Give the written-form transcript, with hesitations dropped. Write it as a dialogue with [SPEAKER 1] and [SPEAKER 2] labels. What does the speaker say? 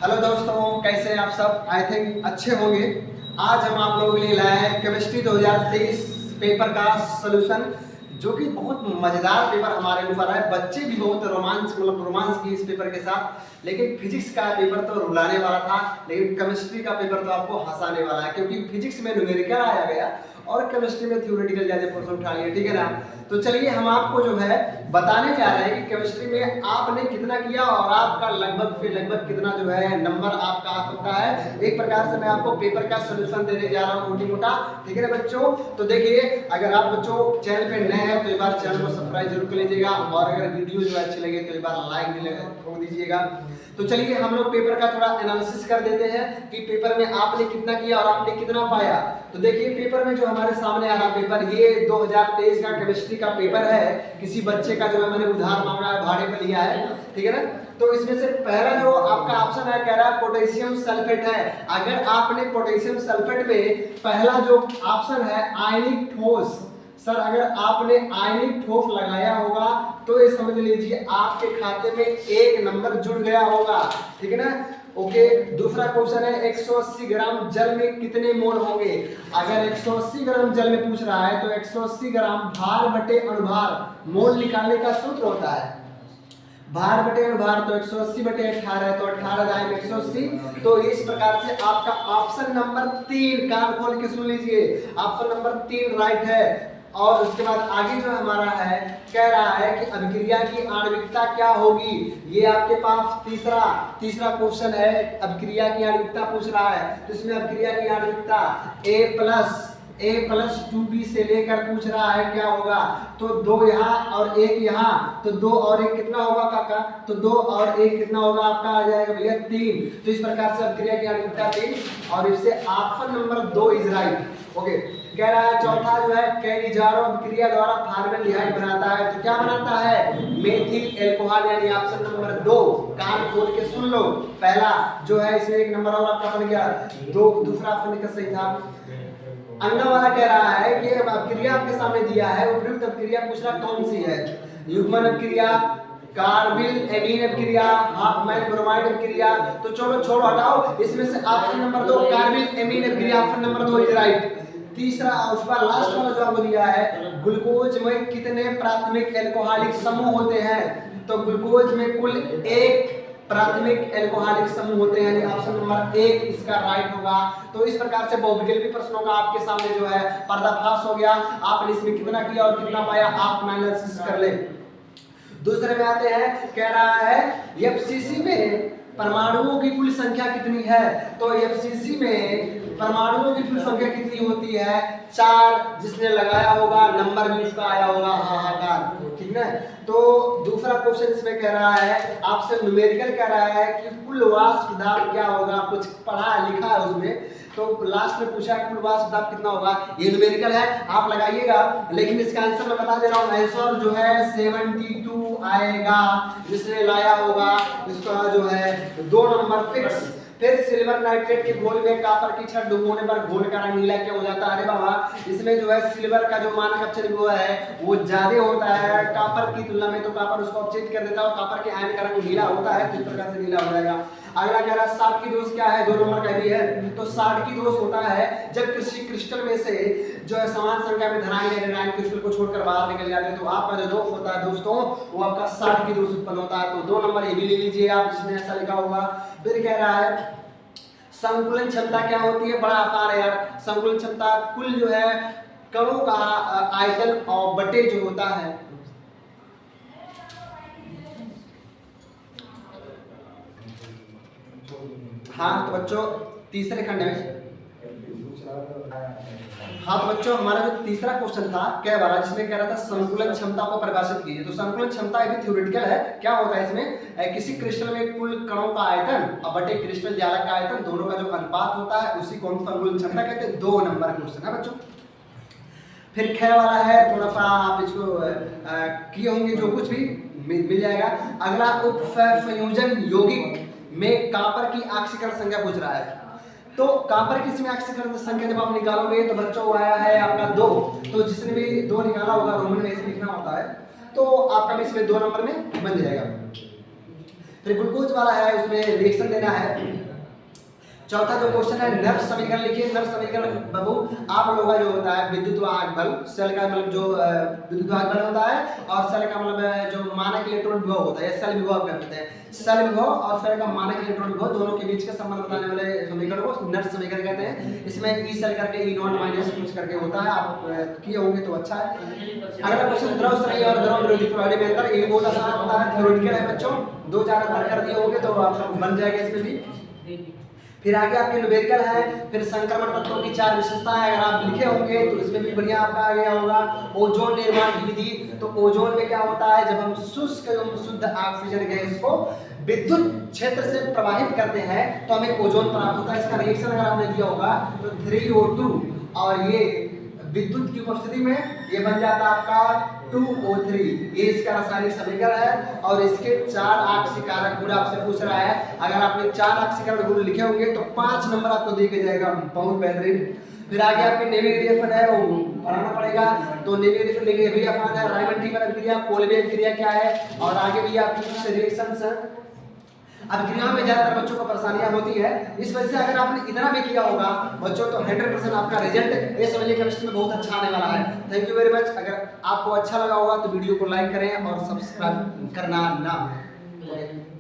[SPEAKER 1] Hello दोस्तों, कैसे हैं आप सब? आई थिंक अच्छे होंगे। आज हम आप लोगों के लिए लाए हैं केमिस्ट्री 2023 पेपर का सॉल्यूशन, जो कि बहुत मजेदार पेपर हमारे ऊपर है। बच्चे भी बहुत रोमांस की इस पेपर के साथ। लेकिन फिजिक्स का पेपर तो रुलाने वाला था, लेकिन केमिस्ट्री का पेपर तो आपको हंसाने वाला है, क्योंकि फिजिक्स में न्यूमेरिकल आया गया और केमिस्ट्री में थ्योरेटिकल ज्यादा प्रश्न उठा लिए। ठीक है ना? तो चलिए हम आपको जो है बताने जा रहे हैं कि केमिस्ट्री में आपने कितना किया और आपका लगभग कितना जो है नंबर आपका आ सकता है। एक प्रकार से मैं आपको पेपर का सॉल्यूशन देने जा रहा हूँ मोटी मोटा। ठीक है ना बच्चों? तो देखिए, अगर आप बच्चों चैनल पे नए हैं तो एक बार चैनल को सब्सक्राइब जरूर कर लीजिएगा, और अगर वीडियो जो अच्छी लगे तो एक बार लाइक ठोक दीजिएगा। तो चलिए हम लोग पेपर का थोड़ा एनालिसिस कर देते हैं कि पेपर में आपने कितना किया और आपने कितना पाया। तो देखिए, पेपर में जो हमारे सामने आ रहा पेपर, ये 2023 का केमिस्ट्री का पेपर है। किसी बच्चे का जो है मैंने उधार मांगा है, भाड़े पर लिया है। ठीक है ना? तो इसमें से पहला जो आपका ऑप्शन है, कह रहा है पोटेशियम सल्फेट है। अगर आपने पोटेशियम सल्फेट में पहला जो ऑप्शन है आयनिक ठोस, सर अगर आपने आयनिक ठोस लगाया होगा तो ये समझ लीजिए आपके खाते में एक नंबर जुड़ गया होगा। ठीक है ना? ओके। दूसरा क्वेश्चन है 180 ग्राम जल में कितने मोल होंगे। अगर 180 ग्राम जल में पूछ रहा है तो 180 ग्राम भार बटे अनुभार मोल निकालने का सूत्र होता है। भार बटे अनुभार तो 180 बटे 18 तो 18 जाएगा 180। तो इस प्रकार से आपका ऑप्शन नंबर 3, कान खोल के सुन लीजिए, ऑप्शन नंबर 3 राइट है। और उसके बाद आगे जो हमारा है, कह रहा है कि अभिक्रिया की आणविकता क्या होगी। ये आपके पास तीसरा क्वेश्चन है, अभिक्रिया की आणविकता पूछ रहा है। तो इसमें अभिक्रिया की आणविकता A प्लस 2B से लेकर पूछ रहा है क्या होगा। तो 2 यहाँ और 1 यहाँ, तो 2 और 1 कितना होगा काका? तो 2 और 1 कितना होगा आपका? आ जाएगा भैया 3। तो इस प्रकार से अभिक्रिया की आणविकता 3, और इससे option number 2 is right. Okay. कह रहा है चौथा जो है, कैरिजारो अभिक्रिया द्वारा फॉर्मेल्डिहाइड बनाता है। तो क्या बनाता है? मेथिल एल्कोहल, यानी ऑप्शन नंबर 2। कान खोल के सुन लो। पहला जो है इसमें एक नंबर और आपका बन गया 2, दूसरा ऑप्शन का सही था। अन्ना वाला कह रहा है कि अभिक्रिया आपके सामने दिया है, उपयुक्त अभिक्रिया पूछ रहा कौन सी है। युग्मन अभिक्रिया, कार्बिल एमीन अभिक्रिया, हाफमैन ब्रोमाइड अभिक्रिया। तो चलो छोड़ो हटाओ, इसमें से ऑप्शन नंबर 2 कार्बिल एमीन अभिक्रिया, ऑप्शन नंबर 2 इज राइट। तीसरा उसका लास्ट वाला जो आपको दिया है, ग्लूकोज में कितने प्राथमिक एल्कोहलिक समूह होते हैं। तो ग्लूकोज में कुल 1 प्राथमिक एल्कोहलिक समूह होते हैं, यानी ऑप्शन नंबर 1 इसका राइट होगा। तो इस प्रकार से बहुविकल्पी प्रश्नों का आपके सामने जो है पर्दाफाश हो गया। आपने इसमें कितना किया और कितना पाया आप एनालिसिस कर ले। दूसरे में आते हैं, कह रहा है एफसीसी में परमाणुओं की कुल संख्या कितनी है। तो एफसीसी में परमाणुओं की कुल संख्या कितनी होती है? 4। जिसने लगाया होगा नंबर भी उसका आया होगा हाहाकार। ठीक है? तो दूसरा क्वेश्चन इसमें कह रहा है, आपसे न्यूमेरिकल कह रहा है कि कुल वाष्प दाब क्या होगा। कुछ पढ़ा लिखा है उसमें, तो लास्ट में पूछा है कुल वाष्प दाब कितना होगा। ये न्यूमेरिकल है, आप लगाइएगा, लेकिन इसका आंसर मैं बता दे रहा हूँ। आंसर जो है 72 आएगा। जिसने लाया होगा इसका जो है 2 नंबर फिक्स। फिर सिल्वर नाइट्रेट के घोल में कापर की छड़ डुबोने पर घोल का रंग नीला क्या हो जाता है? अरे बाबा, इसमें जो है सिल्वर का जो मानक अपचयन हुआ है वो ज्यादा होता है कापर की तुलना में, तो कापर उसको अपचयित कर देता है और कापर के आयन का रंग नीला होता है, तो इस प्रकार से नीला हो जाएगा। अगला कह रहा है 60 की दोष क्या है? 2 नंबर का भी है। तो 60 की दोष होता है जब किसी क्रिस्टल में से जो है समान संख्या में धनायन या ऋणायन क्रिस्टल को छोड़कर बाहर निकल जाते हैं, तो आपका जो दोष होता है दोस्तों वो आपका 60 की दोष उत्पन्न होता है। तो 2 नंबर ये भी ले लीजिए आप, जिसमें ऐसा लिखा होगा। फिर कह रहा है संकुलन क्षमता क्या होती है? बड़ा आसान है यार। संकुलन क्षमता कुल जो है कणों का आयतन और बटे जो होता है, हाँ तो बच्चों तीसरे खंड में, हाँ तो बच्चों हमारा जो तीसरा क्वेश्चन था क्या वाला, जिसमें कह रहा था संकुलन क्षमता को परिभाषित कीजिए। तो संकुलन क्षमता भी थ्योरेटिकल है। क्या होता है इसमें? किसी क्रिस्टल में कुल कणों का आयतन और बटे क्रिस्टल जालक का आयतन, दोनों का जो अनुपात होता है उसी को हम संकुलन क्षमता कहते हैं। 2 नंबर क्वेश्चन है बच्चों। फिर ख वाला है, थोड़ा सा आप इसको किए होंगे, जो कुछ भी मिल जाएगा। अगला उपसंयोजन यौगिक में कापर की ऑक्सीकरण संख्या पूछ रहा है। तो कापर की इसमें ऑक्सीकरण संख्या जब आप निकालोगे तो बच्चों आया है आपका 2। तो जिसने भी 2 निकाला होगा रोमन में ऐसे लिखना होता है, तो आपका भी इसमें 2 नंबर में बन जाएगा। फिर ग्लूकोज वाला है, उसमें रिएक्शन देना है। चौथा जो क्वेश्चन है नर्व समीकरण लिखिए। नर्व समीकरण बाबू आप लोगों का जो होता है विद्युत वाहक बल, सेल का मतलब जो विद्युत वाहक बल होता है, और सेल का मतलब जो मानक इलेक्ट्रॉन विभव होता है, सेल विभव कहते हैं। सेल विभव और सेल का मानक इलेक्ट्रॉन विभव दोनों के बीच का संबंध बताने वाले समीकरण को नर्व समीकरण कहते हैं। इसमें ई सेल करके ई नॉट माइनस कुछ करके होता है, आप किए होंगे तो अच्छा है। अगला क्वेश्चन द्रव श्रेणी और द्रव विरोधी प्रणाली में अंतर, ये बहुत आसान होता है, थ्योरेटिकल है बच्चों, 2-4 अंतर कर दिए होंगे तो आप बन जाएगा इसमें भी। फिर आगे आपके न्यूमेरिकल है, फिर संक्रमण तत्वों की 4 विशेषताएं अगर आप लिखे होंगे तो इसमें भी बढ़िया आपका आ गया होगा। ओजोन निर्माण की विधि, तो ओजोन में क्या होता है, जब हम शुष्क एवं शुद्ध ऑक्सीजन गैस को विद्युत क्षेत्र से प्रवाहित करते हैं तो हमें ओजोन प्राप्त होता है। इसका रिएक्शन अगर आपने दिया होगा तो 3O2 और ये विद्युत की उपस्थिति में ये बन जाता है आपका 2O3। ये इसका रासायनिक समीकरण है और इसके 4 आक्सीकारक गुण आपसे पूछ रहा है। अगर आपने 4 आक्सीकारक गुण लिखे होंगे तो 5 नंबर आपको दिए जाएगा, बहुत बेहतरीन। फिर आगे आपके नेविगेशन है वो पढ़ाना पड़ेगा, तो नेविगेशन लेके भी आसान है। रायमंड टीमर क्रिया, कोलबेक क्रिया क्या है, और आगे भी आपकी कुछ रिएक्शंस है। अब क्रियाओं में ज्यादातर बच्चों को परेशानियां होती है, इस वजह से अगर आपने इतना भी किया होगा बच्चों तो 100% आपका रिजल्ट ये समझिए केमिस्ट्री में बहुत अच्छा आने वाला है। Thank you very much. अगर आपको अच्छा लगा होगा तो वीडियो को लाइक करें और सब्सक्राइब करना ना भूलें।